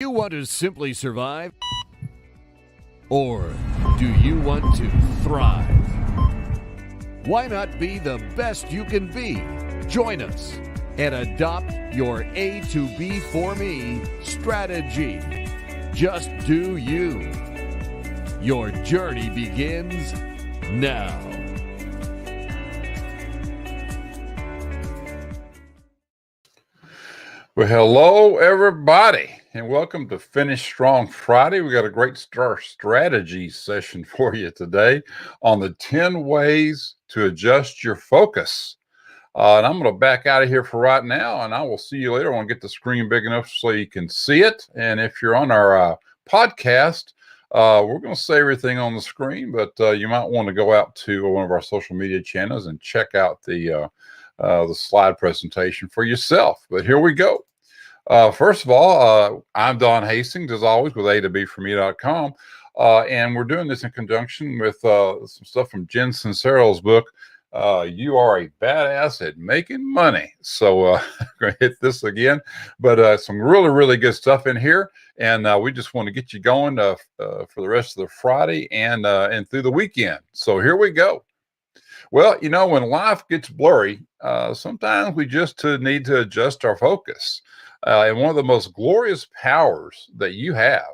You want to simply survive? Or do you want to thrive? Why not be the best you can be? Join us and adopt your A to B for me Strata-G. Just do you. Your journey begins now. Well, hello, everybody, and welcome to Finish Strong Friday. We got a great strategy session for you today on the 10 ways to adjust your focus. And I'm going to back out of here for right now, and I will see you later. I want to get the screen big enough so you can see it. And if you're on our podcast, we're going to say everything on the screen, but you might want to go out to one of our social media channels and check out the slide presentation for yourself. But here we go. First of all, I'm Don Hastings, as always, with A2B4me.com. And we're doing this in conjunction with some stuff from Jen Sincero's book, You Are a Badass at Making Money. So I'm going to hit this again, but some really, really good stuff in here. And we just want to get you going for the rest of the Friday and through the weekend. So here we go. Well, you know, when life gets blurry, sometimes we just need to adjust our focus. And one of the most glorious powers that you have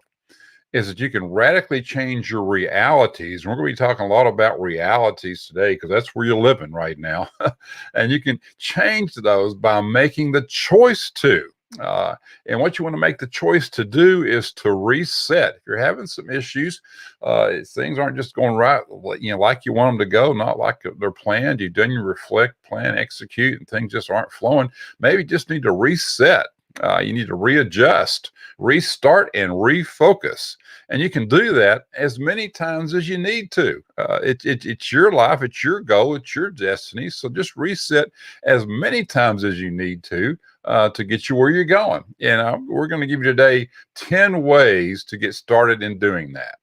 is that you can radically change your realities. And we're going to be talking a lot about realities today because that's where you're living right now. And you can change those by making the choice to. And what you want to make the choice to do is to reset. If you're having some issues, things aren't just going right, you know, like you want them to go, not like they're planned. You've done your reflect, plan, execute, and things just aren't flowing. Maybe you just need to reset. You need to readjust, restart, and refocus. And you can do that as many times as you need to. It's your life, it's your goal, it's your destiny. So just reset as many times as you need to get you where you're going. And we're going to give you today 10 ways to get started in doing that.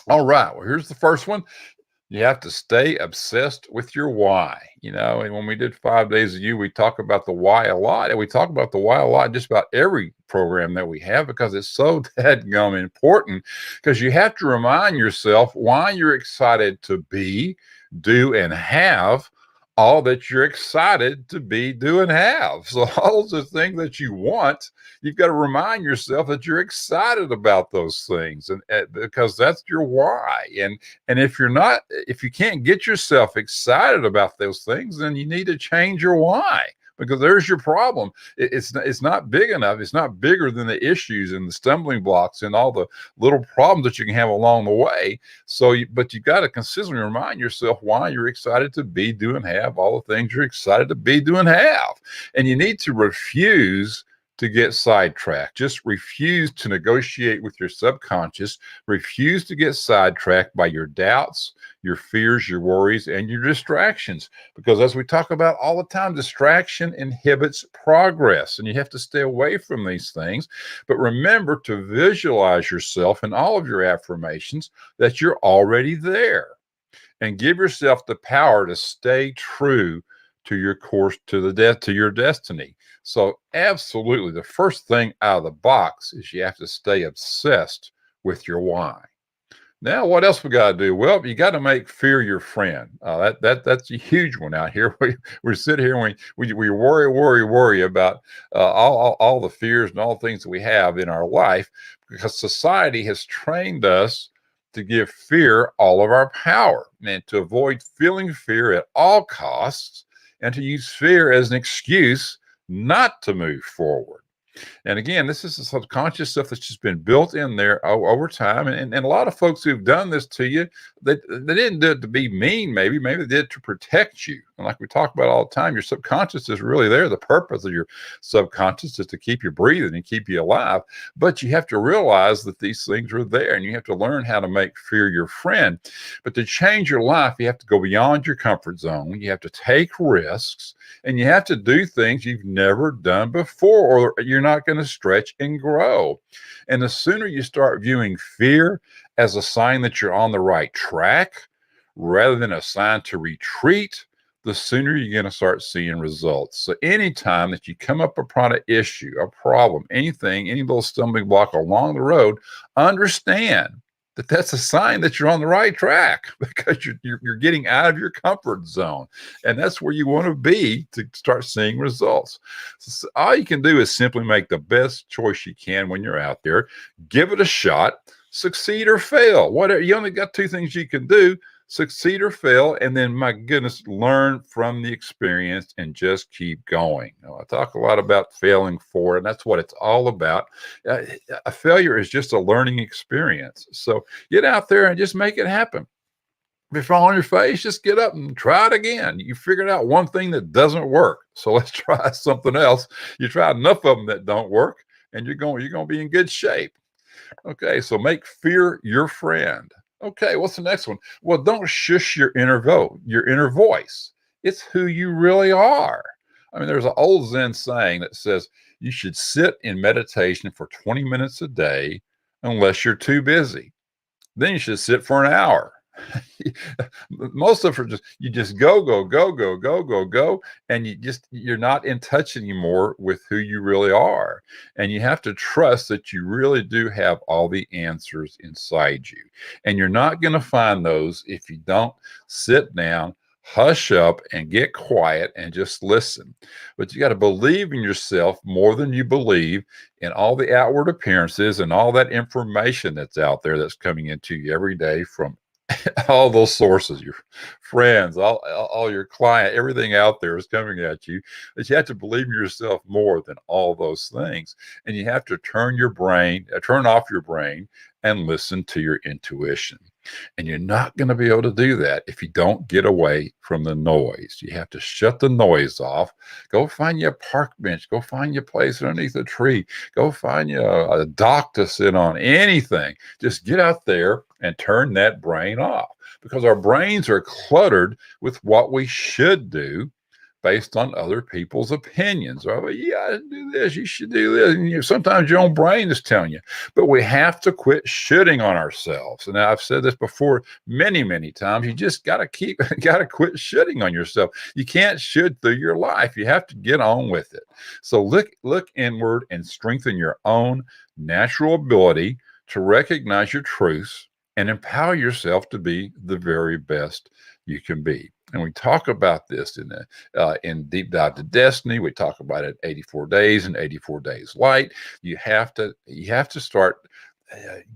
All right. Well, here's the first one. You have to stay obsessed with your why. You know, and when we did 5 Days of You, we talk about the why a lot. And we talk about the why a lot just about every program that we have because it's so dadgum important because you have to remind yourself why you're excited to be, do, and have all that you're excited to be, do, and have. So all those things that you want, you've got to remind yourself that you're excited about those things, and because that's your why. And if you can't get yourself excited about those things, then you need to change your why. Because there's your problem. It's not big enough. It's not bigger than the issues and the stumbling blocks and all the little problems that you can have along the way. But you got to consistently remind yourself why you're excited to be, do, and have all the things you're excited to be, do, and have. And you need to refuse to get sidetracked. Just refuse to negotiate with your subconscious. Refuse to get sidetracked by your doubts, your fears, your worries, and your distractions. Because as we talk about all the time, distraction inhibits progress, and you have to stay away from these things. But remember to visualize yourself in all of your affirmations that you're already there, and give yourself the power to stay true to your course, to your destiny. So absolutely, the first thing out of the box is you have to stay obsessed with your why. Now, what else we got to do? Well, you got to make fear your friend. That's a huge one out here. We sit here and we worry about all the fears and all the things that we have in our life because society has trained us to give fear all of our power and to avoid feeling fear at all costs and to use fear as an excuse not to move forward. And again, this is the subconscious stuff that's just been built in there over time. And a lot of folks who've done this to you, they didn't do it to be mean, maybe they did it to protect you. And like we talk about all the time, your subconscious is really there. The purpose of your subconscious is to keep you breathing and keep you alive. But you have to realize that these things are there and you have to learn how to make fear your friend. But to change your life, you have to go beyond your comfort zone. You have to take risks and you have to do things you've never done before, or you're not going to stretch and grow. And the sooner you start viewing fear as a sign that you're on the right track rather than a sign to retreat, the sooner you're going to start seeing results. So anytime that you come up upon an issue, a problem, anything, any little stumbling block along the road, understand that that's a sign that you're on the right track because you're getting out of your comfort zone. And that's where you want to be to start seeing results. So all you can do is simply make the best choice you can when you're out there. Give it a shot, succeed or fail. Whatever, you only got two things you can do: succeed or fail, and then, my goodness, learn from the experience and just keep going. Now, I talk a lot about failing forward, and that's what it's all about. A failure is just a learning experience. So get out there and just make it happen. If you fall on your face, just get up and try it again. You figured out one thing that doesn't work, so let's try something else. You try enough of them that don't work, and you're going to be in good shape. Okay, so make fear your friend. Okay, what's the next one? Well, don't shush your inner voice. It's who you really are. I mean, there's an old Zen saying that says you should sit in meditation for 20 minutes a day unless you're too busy. Then you should sit for an hour. Most of it you just go, and you're not in touch anymore with who you really are. And you have to trust that you really do have all the answers inside you. And you're not going to find those if you don't sit down, hush up, and get quiet and just listen. But you got to believe in yourself more than you believe in all the outward appearances and all that information that's out there that's coming into you every day from all those sources, your friends, all your client, everything out there is coming at you. But you have to believe in yourself more than all those things. And you have to turn off your brain and listen to your intuition. And you're not going to be able to do that if you don't get away from the noise. You have to shut the noise off. Go find you a park bench. Go find you a place underneath a tree. Go find you a dock to sit on, anything. Just get out there and turn that brain off, because our brains are cluttered with what we should do based on other people's opinions. Oh, yeah, do this, you should do this. And sometimes your own brain is telling you. But we have to quit shitting on ourselves. And I've said this before many, many times. You just got to quit shitting on yourself. You can't should through your life. You have to get on with it. So look inward and strengthen your own natural ability to recognize your truths and empower yourself to be the very best you can be. And we talk about this in Deep Dive to Destiny. We talk about it 84 Days and 84 Days Light. You have to start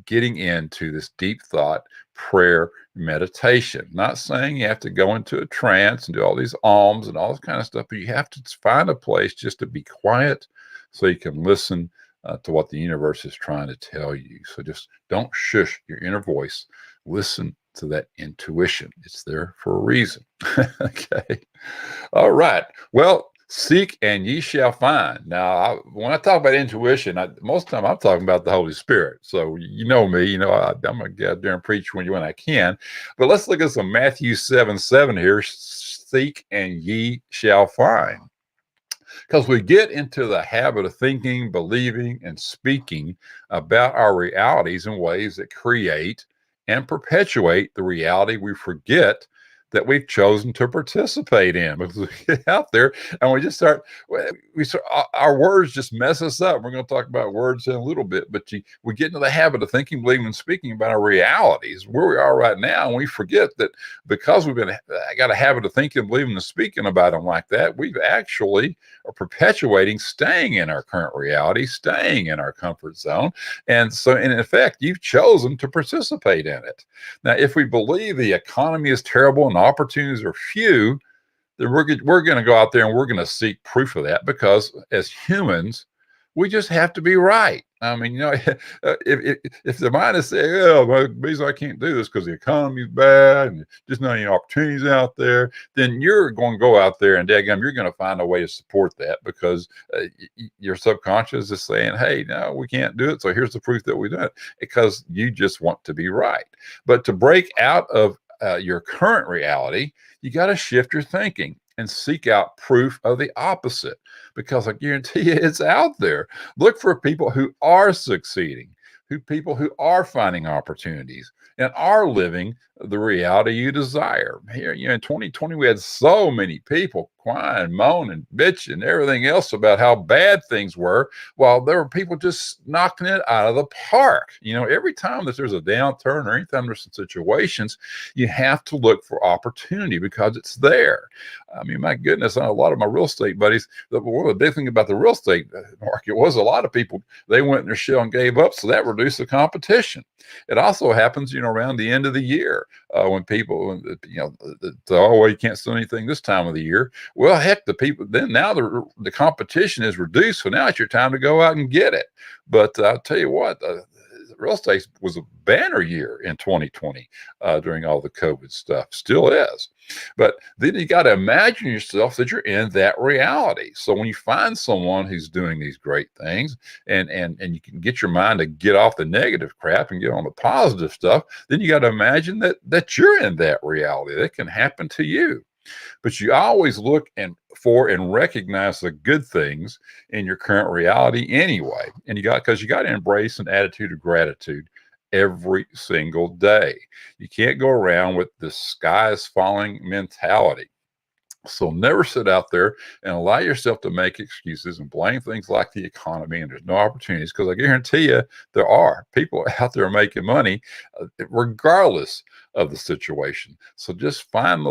getting into this deep thought, prayer, meditation. Not saying you have to go into a trance and do all these alms and all this kind of stuff, but you have to find a place just to be quiet so you can listen to what the universe is trying to tell you. So just don't shush your inner voice. Listen to that intuition. It's there for a reason. Okay. All right. Well, seek and ye shall find. Now, when I talk about intuition, most of the time I'm talking about the Holy Spirit. So you know me, I'm going to get out there and preach when I can. But let's look at some Matthew 7:7 here. Seek and ye shall find. Because we get into the habit of thinking, believing, and speaking about our realities in ways that create and perpetuate the reality we forget that we've chosen to participate in. Because we get out there and we just start, our words just mess us up. We're going to talk about words in a little bit, but we get into the habit of thinking, believing, and speaking about our realities, where we are right now, and we forget that because we've got a habit of thinking, believing, and speaking about them like that, we've actually are perpetuating staying in our current reality, staying in our comfort zone. And so, in effect, you've chosen to participate in it. Now, if we believe the economy is terrible and opportunities are few, then we're going to go out there and we're going to seek proof of that, because as humans, we just have to be right. I mean, if the mind is saying, "Oh, well, reason I can't do this because the economy is bad and just not any opportunities out there," then you're going to go out there and daggum, you're going to find a way to support that, because your subconscious is saying, "Hey, no, we can't do it. So here's the proof that we do it," because you just want to be right. But to break out of your current reality, you got to shift your thinking and seek out proof of the opposite, because I guarantee you it's out there. Look for people who are succeeding, people who are finding opportunities and are living the reality you desire. Here, in 2020, we had so many people crying, moaning, bitching, and everything else about how bad things were, while there were people just knocking it out of the park. Every time that there's a downturn or anytime there's some situations, you have to look for opportunity because it's there. I mean, my goodness, I know a lot of my real estate buddies, one of the big things about the real estate market was a lot of people, they went in their shell and gave up, so that reduced the competition. It also happens, around the end of the year when people, oh, well, you can't sell anything this time of the year. Well, heck, the people, then now the competition is reduced, so now it's your time to go out and get it. But I'll tell you what, real estate was a banner year in 2020 during all the COVID stuff, still is. But then you got to imagine yourself that you're in that reality. So when you find someone who's doing these great things and you can get your mind to get off the negative crap and get on the positive stuff, then you got to imagine that you're in that reality. That can happen to you. But you always look for and recognize the good things in your current reality anyway. And because you got to embrace an attitude of gratitude every single day. You can't go around with the sky is falling mentality. So never sit out there and allow yourself to make excuses and blame things like the economy and there's no opportunities, because I guarantee you there are people out there making money regardless of the situation. So just find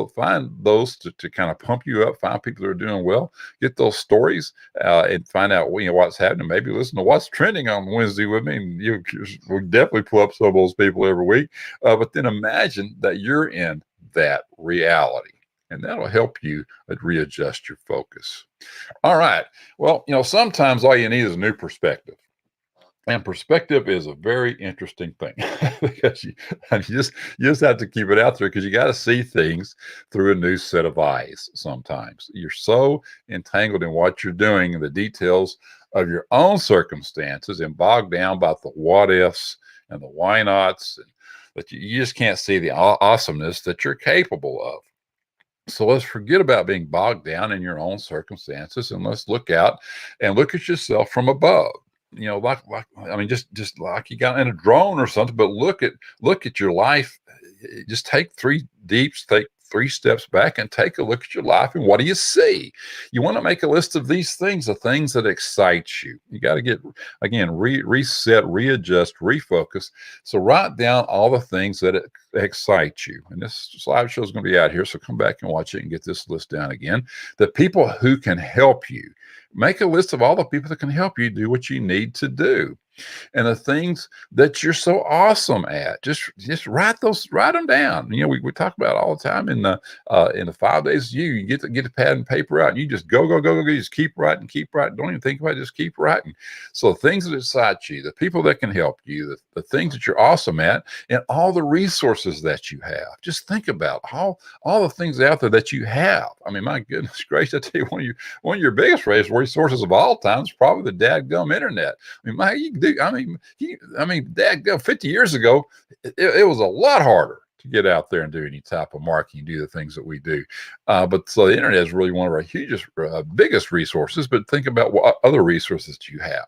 those to kind of pump you up, find people that are doing well, get those stories and find out what's happening. Maybe listen to what's trending on Wednesday with me. And we definitely pull up some of those people every week. But then imagine that you're in that reality. And that'll help you readjust your focus. All right. Well, sometimes all you need is a new perspective. And perspective is a very interesting thing because you just have to keep it out there because you got to see things through a new set of eyes sometimes. You're so entangled in what you're doing and the details of your own circumstances and bogged down by the what ifs and the why nots, and that you just can't see the awesomeness that you're capable of. So let's forget about being bogged down in your own circumstances and let's look out and look at yourself from above. Just like you got in a drone or something, but look at your life. Just take 3 deeps, take 3 steps back and take a look at your life. And what do you see? You want to make a list of these things, the things that excite you. You got to get, again, reset, readjust, refocus. So write down all the things that excite you. And this slideshow is going to be out here. So come back and watch it and get this list down again. The people who can help you. Make a list of all the people that can help you do what you need to do. And the things that you're so awesome at, just write them down. We talk about it all the time in the 5 days. You get the pad and paper out and you just go. You just keep writing. Don't even think about it. Just keep writing. So things that excite you, the people that can help you, the things that you're awesome at, and all the resources that you have. Just think about all the things out there that you have. I mean, my goodness gracious, I tell you, one of your biggest resources of all time is probably the dadgum internet. I mean, you can do. Dad, 50 years ago, it was a lot harder to get out there and do any type of marketing, do the things that we do. But so the internet is really one of our biggest resources. But think about what other resources you have.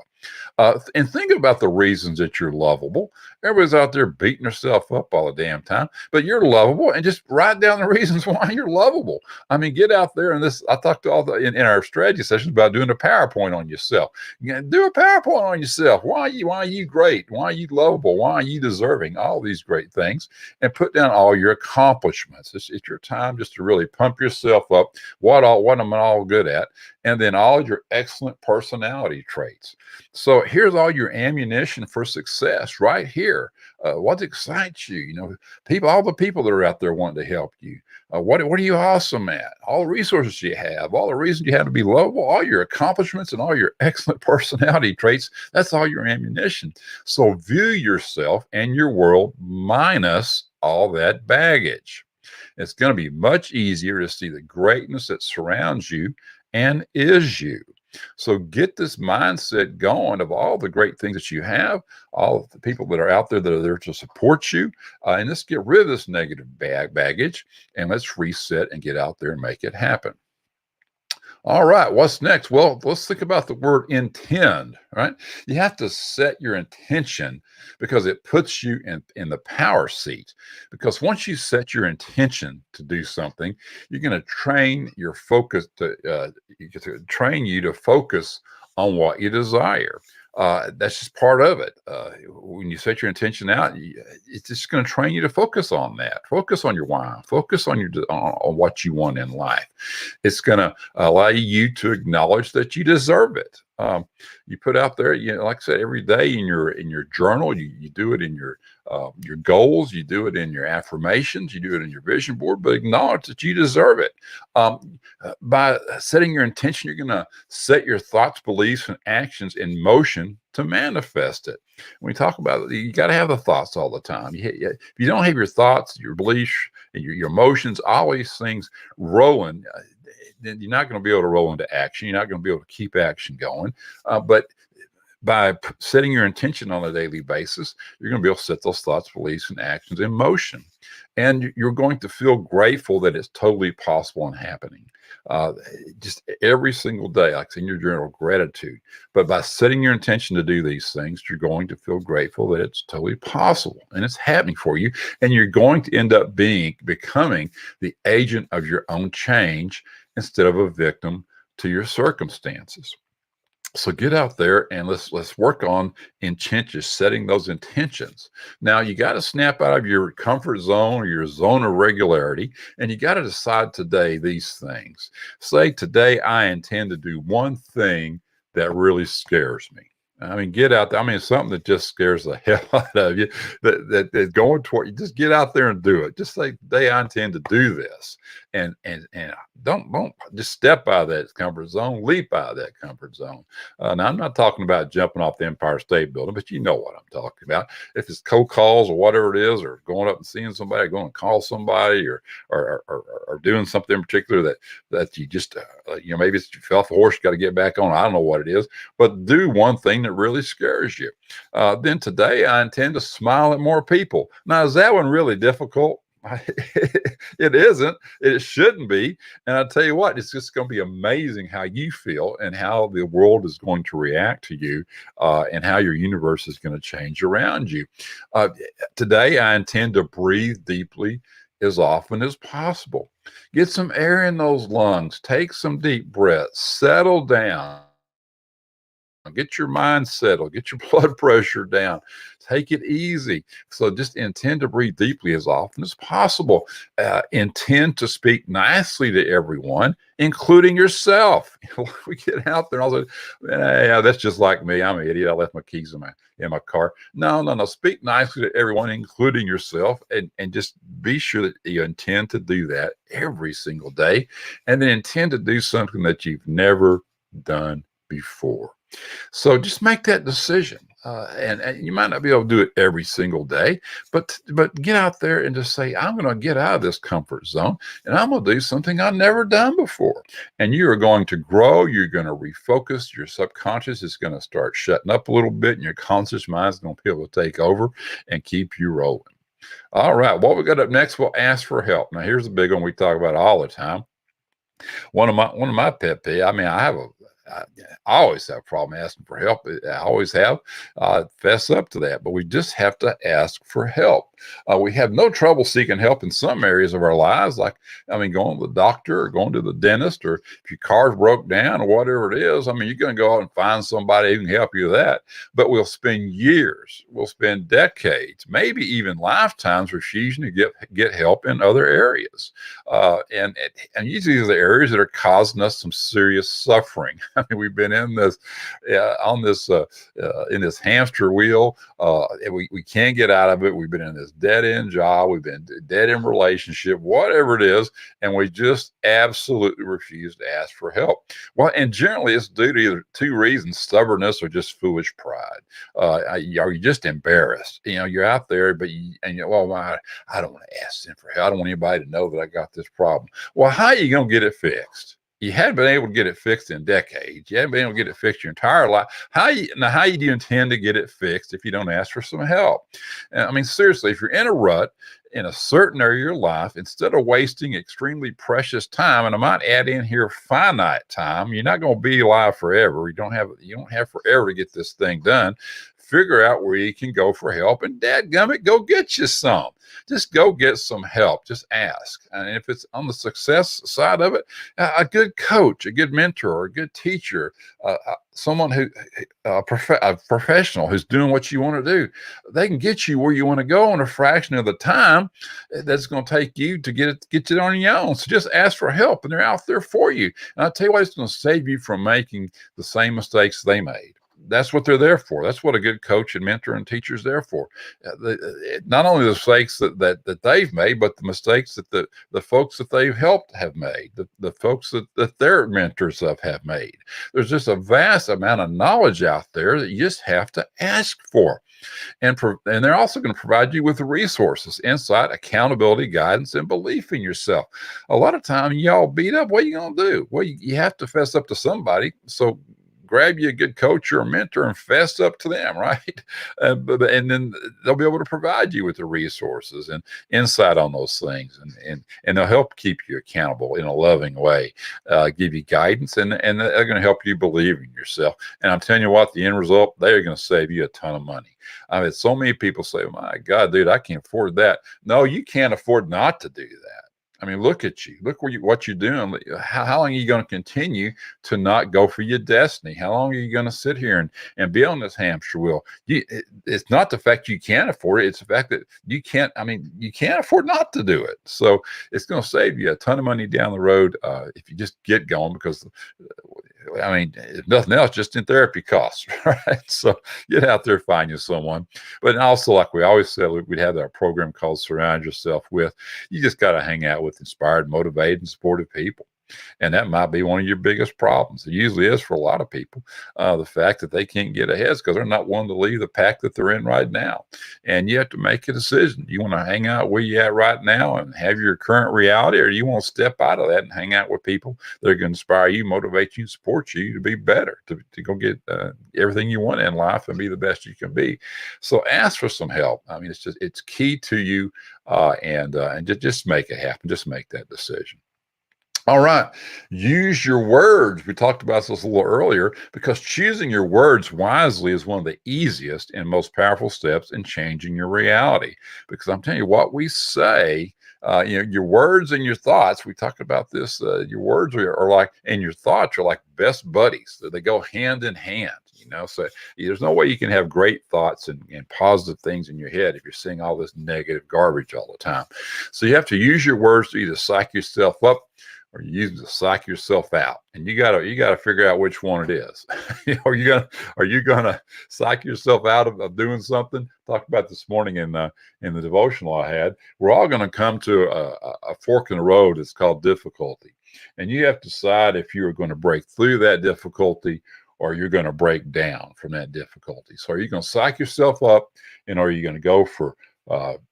And think about the reasons that you're lovable. Everybody's out there beating herself up all the damn time, but you're lovable, and just write down the reasons why you're lovable. I mean, get out there and I talked to in our strategy sessions about doing a PowerPoint on yourself. Do a PowerPoint on yourself. Why are you great? Why are you lovable? Why are you deserving? All these great things, and put down all your accomplishments. It's your time just to really pump yourself up. What am I all good at? And then all your excellent personality traits. So here's all your ammunition for success right here. What excites you? All the people that are out there wanting to help you. What are you awesome at? All the resources you have, all the reasons you have to be lovable, all your accomplishments and all your excellent personality traits. That's all your ammunition. So view yourself and your world minus all that baggage. It's going to be much easier to see the greatness that surrounds you and is you. So get this mindset going of all the great things that you have, all of the people that are out there that are there to support you, and let's get rid of this negative baggage, and let's reset and get out there and make it happen. All right, what's next? Well, let's think about the word intend, right? You have to set your intention because it puts you in the power seat. Because once you set your intention to do something, you're going to train your focus to train you to focus on what you desire. That's just part of it. When you set your intention out, it's just going to train you to focus on that. Focus on your why. Focus on on what you want in life. It's going to allow you to acknowledge that you deserve it. You put out there, like I said, every day in your journal, you do it in your goals, you do it in your affirmations, you do it in your vision board, but acknowledge that you deserve it. By setting your intention, you're going to set your thoughts, beliefs, and actions in motion to manifest it. When we talk about it, you got to have the thoughts all the time. If you don't have your thoughts, your beliefs, and your emotions, all these things rolling, then you're not going to be able to roll into action. You're not going to be able to keep action going. But by setting your intention on a daily basis, you're going to be able to set those thoughts, beliefs, and actions in motion. And you're going to feel grateful that it's totally possible and happening. Just every single day, like in your journal, gratitude. But by setting your intention to do these things, you're going to feel grateful that it's totally possible and it's happening for you. And you're going to end up becoming the agent of your own change instead of a victim to your circumstances. So get out there and let's work on intentions, setting those intentions. Now you got to snap out of your comfort zone or your zone of regularity, and you got to decide today these things. Say today I intend to do one thing that really scares me. I mean, get out there. I mean, something that just scares the hell out of you. That going toward you. Just get out there and do it. Just say, "Today I intend to do this," and don't just step out of that comfort zone. Leap out of that comfort zone. Now, I'm not talking about jumping off the Empire State Building, but you know what I'm talking about. If it's cold calls or whatever it is, or going up and seeing somebody, going to call somebody, or doing something in particular that you just maybe it's you fell off a horse, you got to get back on. I don't know what it is, but do one thing that really scares you. Then today I intend to smile at more people. Now, is that one really difficult? It isn't. It shouldn't be. And I tell you what, it's just going to be amazing how you feel and how the world is going to react to you, and how your universe is going to change around you. Today, I intend to breathe deeply as often as possible. Get some air in those lungs. Take some deep breaths. Settle down. Get your mind settled, get your blood pressure down, take it easy. So just intend to breathe deeply as often as possible. Intend to speak nicely to everyone, including yourself. We get out there and all yeah, that's just like me. I'm an idiot. I left my keys in my car. No. Speak nicely to everyone, including yourself, and just be sure that you intend to do that every single day, and then intend to do something that you've never done before. So just make that decision. And you might not be able to do it every single day, but get out there and just say, I'm going to get out of this comfort zone and I'm going to do something I've never done before. And you are going to grow. You're going to refocus. Your subconscious is going to start shutting up a little bit, and your conscious mind is going to be able to take over and keep you rolling. All right. What we got up next, we'll ask for help. Now, here's a big one we talk about all the time. One of my pet peeves. I mean, I always have a problem asking for help. I always have. Fess up to that, but we just have to ask for help. We have no trouble seeking help in some areas of our lives, like going to the doctor or going to the dentist, or if your car's broke down or whatever it is. I mean, you're going to go out and find somebody who can help you with that. But we'll spend years, we'll spend decades, maybe even lifetimes, refusing to get help in other areas. And usually these are the areas that are causing us some serious suffering. I mean, we've been in this in this hamster wheel. And we can't get out of it. We've been in this dead end job. We've been dead end relationship, whatever it is, and we just absolutely refuse to ask for help. Well, and generally it's due to either two reasons: stubbornness or just foolish pride. Are you just embarrassed? You're out there, but I don't want to ask them for help. I don't want anybody to know that I got this problem. Well, how are you going to get it fixed? You hadn't been able to get it fixed in decades. You hadn't been able to get it fixed your entire life. How do you intend to get it fixed if you don't ask for some help? And I mean, seriously, if you're in a rut in a certain area of your life, instead of wasting extremely precious time, and I might add in here finite time, you're not going to be alive forever. You don't have forever to get this thing done. Figure out where you can go for help, and dadgummit, go get you some. Just go get some help. Just ask. And if it's on the success side of it, a good coach, a good mentor, or a good teacher, someone a professional who's doing what you want to do, they can get you where you want to go in a fraction of the time that's going to take you to get it on your own. So just ask for help, and they're out there for you. And I'll tell you what, it's going to save you from making the same mistakes they made. That's what they're there for. That's what a good coach and mentor and teacher is there for. Not only the mistakes that they've made, but the mistakes that the folks that they've helped have made, the folks that their mentors have made. There's just a vast amount of knowledge out there that you just have to ask for. And they're also going to provide you with the resources, insight, accountability, guidance, and belief in yourself. A lot of time y'all beat up. What are you going to do? Well, you have to fess up to somebody. So grab you a good coach or a mentor and fess up to them, right? And then they'll be able to provide you with the resources and insight on those things, and they'll help keep you accountable in a loving way, give you guidance, and they're going to help you believe in yourself. And I'm telling you what, the end result, they're going to save you a ton of money. I mean, so many people say, "My God, dude, I can't afford that." No, you can't afford not to do that. I mean, look at you. Look what you're doing. How long are you going to continue to not go for your destiny? How long are you going to sit here and be on this hamster wheel? It's not the fact you can't afford it. It's the fact that you can't. I mean, you can't afford not to do it. So it's going to save you a ton of money down the road if you just get going. Because I mean, if nothing else, just in therapy costs, right? So get out there, find you someone. But also, like we always said, we'd have that program called Surround Yourself With. You just got to hang out with inspired, motivated, and supportive people. And that might be one of your biggest problems. It usually is for a lot of people. The fact that they can't get ahead is because they're not willing to leave the pack that they're in right now. And you have to make a decision. Do you want to hang out where you're at right now and have your current reality, or do you want to step out of that and hang out with people that are going to inspire you, motivate you, support you to be better, to go get everything you want in life and be the best you can be? So ask for some help. I mean, it's key to you, and just make it happen. Just make that decision. All right. Use your words. We talked about this a little earlier, because choosing your words wisely is one of the easiest and most powerful steps in changing your reality. Because I'm telling you, what we say, your words and your thoughts, we talked about this, your words are like, and your thoughts are like best buddies. They go hand in hand. So there's no way you can have great thoughts and positive things in your head if you're seeing all this negative garbage all the time. So you have to use your words to either psych yourself up, or you use to psych yourself out, and you gotta figure out which one it is. Are you gonna psych yourself out of doing something? Talked about this morning in the devotional I had. We're all going to come to a fork in the road. It's called difficulty, and you have to decide if you are going to break through that difficulty, or you're going to break down from that difficulty. So are you going to psych yourself up, and are you going to go for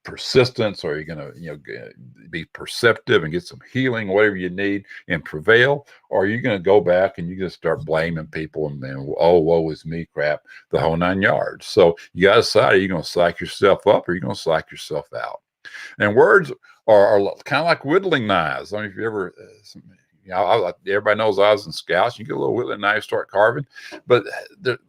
persistence, or are you going to be perceptive and get some healing, whatever you need, and prevail? Or are you going to go back and you're going to start blaming people and oh, woe is me crap, the whole 9 yards? So you got to decide, are you going to psych yourself up, or are you going to psych yourself out? And words are kind of like whittling knives. I mean, if you ever everybody knows I was in Scouts. You get a little whittling knife, start carving, but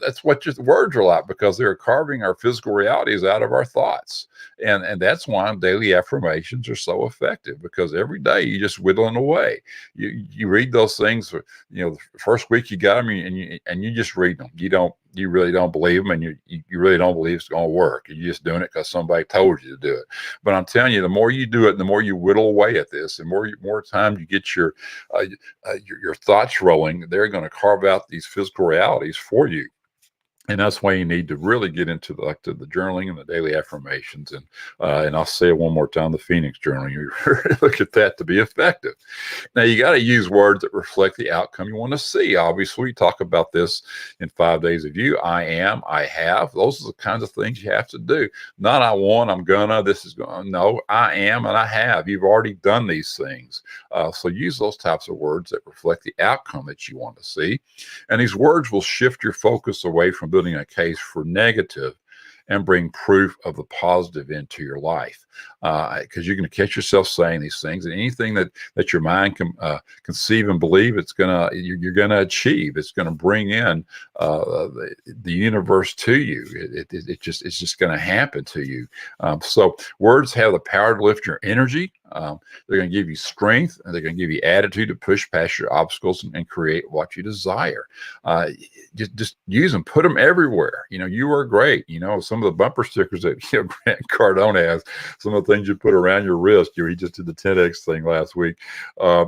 that's what your words are like, because they're carving our physical realities out of our thoughts, and that's why daily affirmations are so effective, because every day you just whittling away. You read those things. The first week you got them, and you just read them. You really don't believe them, and you really don't believe it's going to work. You're just doing it because somebody told you to do it. But I'm telling you, the more you do it, the more you whittle away at this, and more time you get your thoughts rolling, they're going to carve out these physical realities for you. And that's why you need to really get into the journaling and the daily affirmations. And I'll say it one more time, the Phoenix journaling. You look at that to be effective. Now, you got to use words that reflect the outcome you want to see. Obviously, we talk about this in 5 Days of You. I am, I have. Those are the kinds of things you have to do. Not I want, I'm gonna, this is going. No, I am and I have. You've already done these things. So use those types of words that reflect the outcome that you want to see. And these words will shift your focus away from building a case for negative and bring proof of the positive into your life. Because you're going to catch yourself saying these things, and anything that your mind can conceive and believe, you're going to achieve. It's going to bring in the universe to you. It's just going to happen to you. So words have the power to lift your energy. They're going to give you strength, and they're going to give you attitude to push past your obstacles and create what you desire. Just use them, put them everywhere. You are great. Some of the bumper stickers that Grant Cardone has, some of the things you put around your wrist. He just did the 10X thing last week. I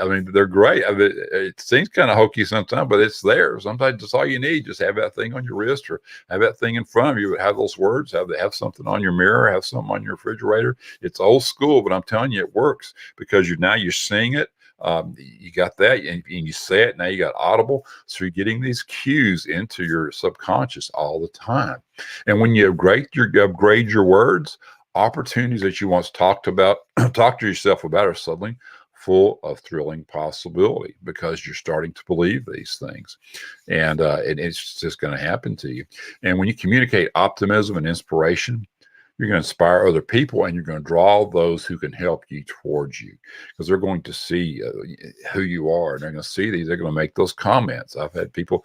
mean, they're great. I mean, it seems kind of hokey sometimes, but it's there. Sometimes that's all you need. Just have that thing on your wrist or have that thing in front of you. Have those words. Have something on your mirror. Have something on your refrigerator. It's old school, but I'm telling you, it works because you're seeing it. You got that, and you say it. Now you got audible, so you're getting these cues into your subconscious all the time. And when you upgrade your words, opportunities that you once talked to yourself about are suddenly full of thrilling possibility because you're starting to believe these things, and it's just going to happen to you. And when you communicate optimism and inspiration, you're going to inspire other people, and you're going to draw those who can help you towards you because they're going to see who you are, and they're going to see these. They're going to make those comments. I've had people,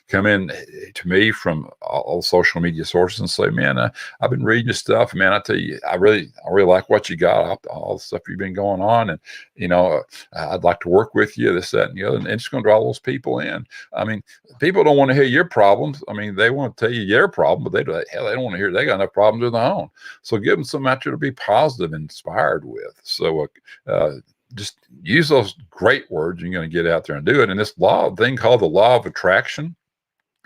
come in to me from all social media sources and say, "Man, I've been reading your stuff. Man, I tell you, I really like what you got. All the stuff you've been going on, and I'd like to work with you. This, that, and the other." And it's going to draw those people in. I mean, people don't want to hear your problems. I mean, they want to tell you their problem, but they don't want to hear they got enough problems of their own. So give them something out there to be positive and inspired with. So just use those great words. You're going to get out there and do it. And this thing called the law of attraction,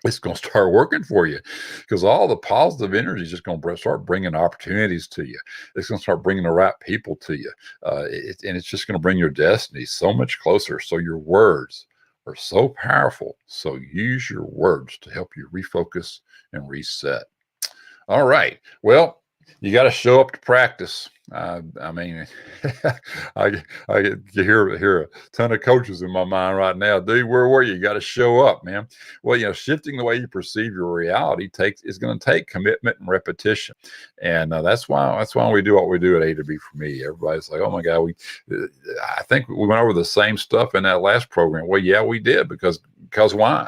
it's going to start working for you because all the positive energy is just going to start bringing opportunities to you. It's going to start bringing the right people to you. And it's just going to bring your destiny so much closer. So your words are so powerful. So use your words to help you refocus and reset. All right. Well, you got to show up to practice. I mean, I hear a ton of coaches in my mind right now. Dude, where were you? You got to show up, man. Well, shifting the way you perceive your reality is going to take commitment and repetition, and that's why we do what we do at A to B for Me. Everybody's like, "Oh my God, I think we went over the same stuff in that last program." Well, yeah, we did because why?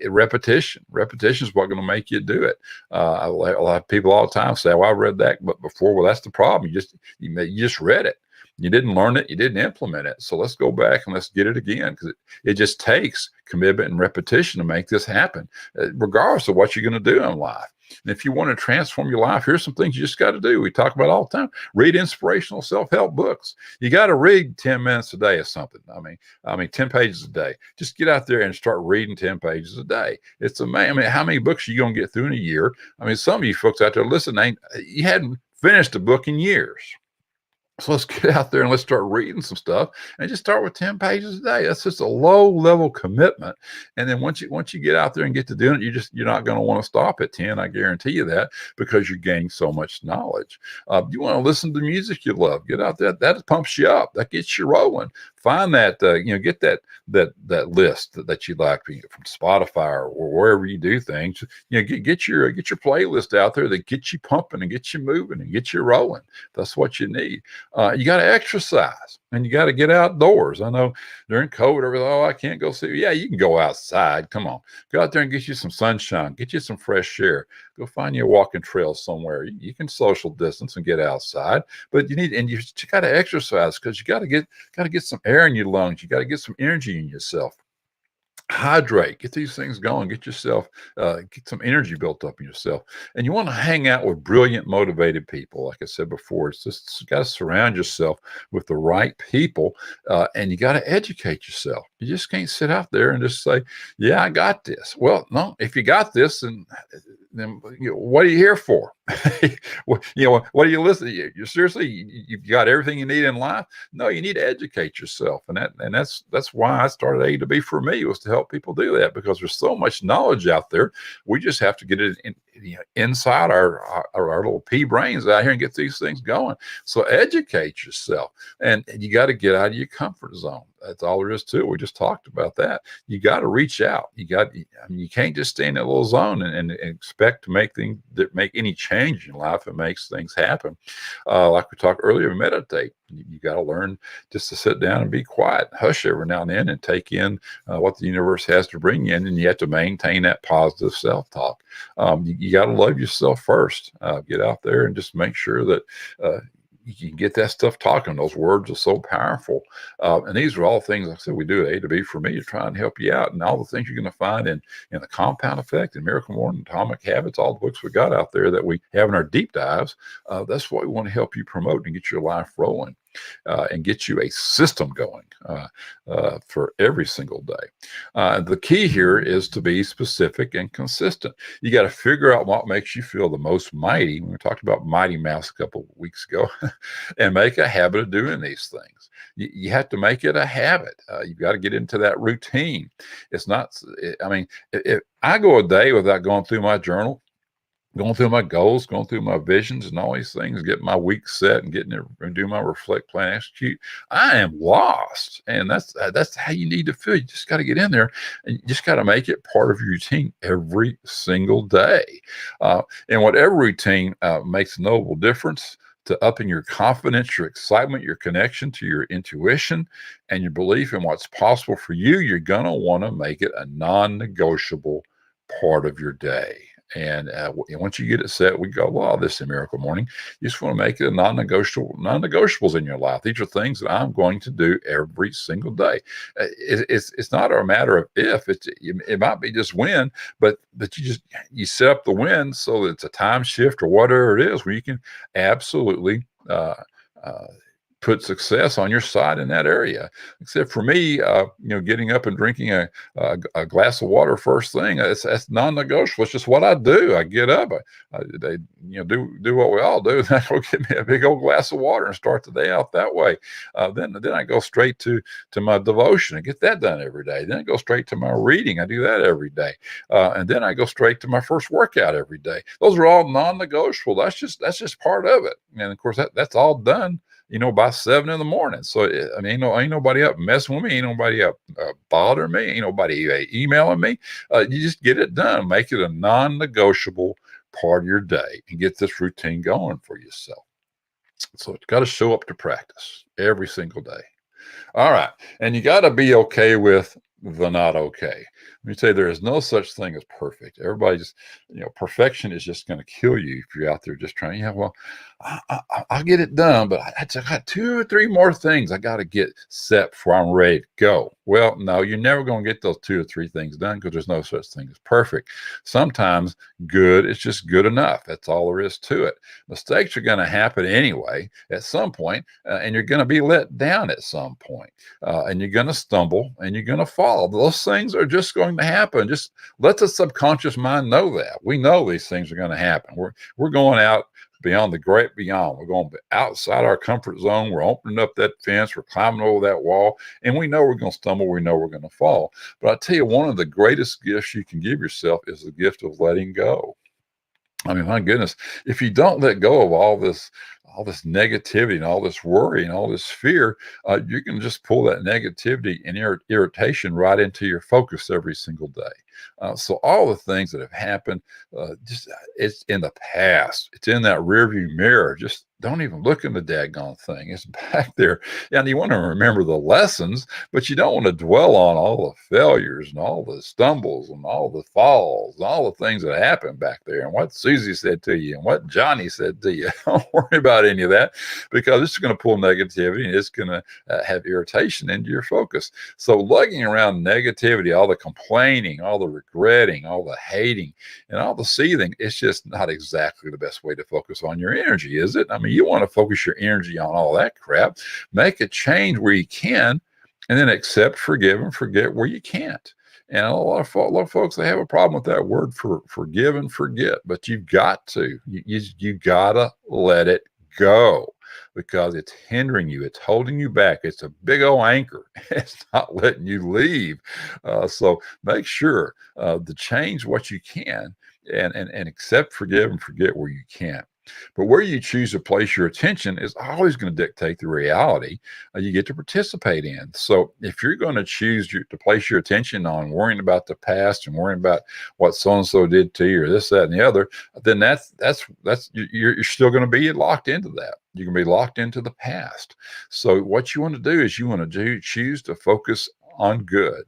Repetition is what's going to make you do it. A lot of people all the time say, "Well, I read that but before." Well, that's the problem. You just read it. You didn't learn it. You didn't implement it. So let's go back and let's get it again because it just takes commitment and repetition to make this happen, regardless of what you're going to do in life. And if you want to transform your life, here's some things you just got to do. We talk about all the time. Read inspirational self-help books. You got to read 10 minutes a day or something. I mean, 10 pages a day. Just get out there and start reading 10 pages a day. It's amazing. I mean, how many books are you going to get through in a year? I mean, some of you folks out there listening, you hadn't finished a book in years. So let's get out there and let's start reading some stuff and just start with 10 pages a day. That's just a low level commitment. And then once you get out there and get to doing it, you're not going to want to stop at 10. I guarantee you that because you're gaining so much knowledge. You want to listen to music you love, get out there. That pumps you up. That gets you rolling. Find that, get that list that you like from Spotify or wherever you do things. Get your playlist out there that gets you pumping and gets you moving and gets you rolling. That's what you need. You got to exercise and you got to get outdoors. I know during COVID, I can't go see. Yeah, you can go outside. Come on, go out there and get you some sunshine, get you some fresh air. Go find you a walking trail somewhere. You can social distance and get outside, but you got to exercise because you got to get some air in your lungs. You got to get some energy in yourself. Hydrate, get these things going, get yourself, get some energy built up in yourself. And you want to hang out with brilliant, motivated people. Like I said before, it's just you got to surround yourself with the right people, and you got to educate yourself. You just can't sit out there and just say, yeah, I got this. Well, no, if you got this, then what are you here for? What are you listening? You seriously, you've got everything you need in life. No, you need to educate yourself, and that's why I started A to B for me, was to help people do that, because there's so much knowledge out there. We just have to get it inside our little pea brains out here and get these things going. So educate yourself, and you got to get out of your comfort zone. That's all there is to it. We just talked about that. You got to reach out. You can't just stay in that little zone and expect to make any change in life that makes things happen. Like we talked earlier, meditate. You got to learn just to sit down and be quiet, hush every now and then, and take in what the universe has to bring in. And you have to maintain that positive self-talk. You got to love yourself first. Get out there and just make sure that you can get that stuff talking. Those words are so powerful. And these are all things, like I said, we do at A to B for me to try and help you out. And all the things you're going to find in the Compound Effect and Miracle Morning, Atomic Habits, all the books we got out there that we have in our deep dives, that's what we want to help you promote and get your life rolling. And get you a system going for every single day. The key here is to be specific and consistent. You got to figure out what makes you feel the most mighty. We talked about Mighty Mouse a couple of weeks ago, and make a habit of doing these things. You have to make it a habit. You've got to get into that routine. It's not, I mean, if I go a day without going through my journal, going through my goals, going through my visions and all these things, getting my week set and getting it and do my reflect, plan, execute, I am lost. And that's how you need to feel. You just got to get in there, and you just got to make it part of your routine every single day. And whatever routine makes a notable difference to upping your confidence, your excitement, your connection to your intuition, and your belief in what's possible for you, you're going to want to make it a non-negotiable part of your day. And once you get it set, we go, well, this is Miracle Morning. You just want to make it a non-negotiables in your life. These are things that I'm going to do every single day. It's not a matter of if. It might be just when, but you set up the when so that it's a time shift or whatever it is, where you can absolutely put success on your side in that area. Except for me, getting up and drinking a glass of water first thing, that's non-negotiable. It's just what I do. I get up, do what we all do. Then I go get me a big old glass of water and start the day out that way. Then I go straight to my devotion and get that done every day. Then I go straight to my reading. I do that every day. And then I go straight to my first workout every day. Those are all non-negotiable. That's just part of it. And of course, that's all done by 7 a.m. So, I mean, ain't nobody up messing with me. Ain't nobody up bothering me. Ain't nobody emailing me. You just get it done. Make it a non-negotiable part of your day and get this routine going for yourself. So it's got to show up to practice every single day. All right. And you got to be okay with the not okay. Let me tell you, there is no such thing as perfect. Everybody's, perfection is just going to kill you if you're out there just trying, I'll get it done, but I got 2 or 3 more things I got to get set before I'm ready to go. Well, no, you're never going to get those 2 or 3 things done, because there's no such thing as perfect. Sometimes good is just good enough. That's all there is to it. Mistakes are going to happen anyway at some point, and you're going to be let down at some point, and you're going to stumble and you're going to fall. Those things are just going to happen. Just let the subconscious mind know that. We know these things are going to happen. We're going out beyond the great beyond. We're going outside our comfort zone. We're opening up that fence. We're climbing over that wall, and we know we're going to stumble. We know we're going to fall. But I tell you, one of the greatest gifts you can give yourself is the gift of letting go. I mean, my goodness, if you don't let go of all this negativity and all this worry and all this fear, you can just pull that negativity and irritation right into your focus every single day. So all the things that have happened, it's in the past. It's in that rearview mirror. Just don't even look in the daggone thing. It's back there. And you want to remember the lessons, but you don't want to dwell on all the failures and all the stumbles and all the falls and all the things that happened back there and what Susie said to you and what Johnny said to you. Don't worry about any of that, because it's going to pull negativity and it's going to have irritation into your focus. So lugging around negativity, all the complaining, all the regretting, all the hating, and all the seething, it's just not exactly the best way to focus on your energy, is it? I mean, you want to focus your energy on all that crap, make a change where you can, and then accept, forgive, and forget where you can't. And a lot of folks, they have a problem with that word for forgive and forget, but you've got to. You gotta let it go, because it's hindering you. It's holding you back. It's a big old anchor. It's not letting you leave. So make sure to change what you can, and accept, forgive, and forget where you can't. But where you choose to place your attention is always going to dictate the reality you get to participate in. So if you're going to choose to place your attention on worrying about the past and worrying about what so-and-so did to you or this, that, and the other, then you're still going to be locked into that. You're going to be locked into the past. So what you want to do is you want to choose to focus on good.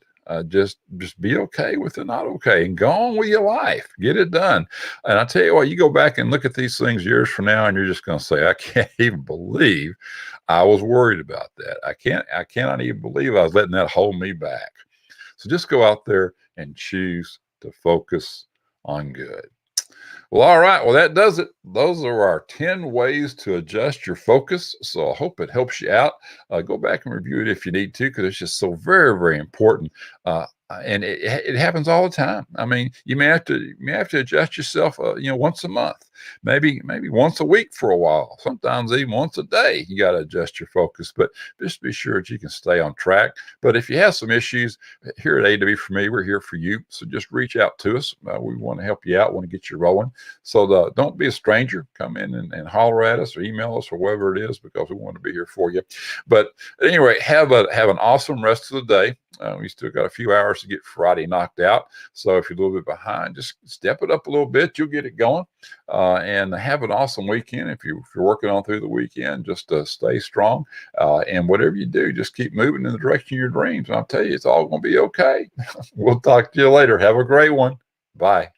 Just be okay with the not okay and go on with your life. Get it done. And I tell you what, you go back and look at these things years from now, and you're just going to say, I can't even believe I was worried about that. I cannot even believe I was letting that hold me back. So just go out there and choose to focus on good. Well, all right. Well, that does it. Those are our 10 ways to adjust your focus. So I hope it helps you out. Go back and review it if you need to, because it's just so very, very important. And it happens all the time. I mean, you may have to adjust yourself, once a month, maybe once a week for a while, sometimes even once a day. You got to adjust your focus, but just be sure that you can stay on track. But if you have some issues here at AW for me, we're here for you. So just reach out to us. We want to help you out, want to get you rolling. So don't be a stranger. Come in and holler at us or email us or whatever it is, because we want to be here for you. But anyway, have an awesome rest of the day. We still got a few hours to get Friday knocked out. So if you're a little bit behind, just step it up a little bit. You'll get it going. And have an awesome weekend. If you're working on through the weekend, just stay strong. And whatever you do, just keep moving in the direction of your dreams. And I'll tell you, it's all going to be okay. We'll talk to you later. Have a great one. Bye.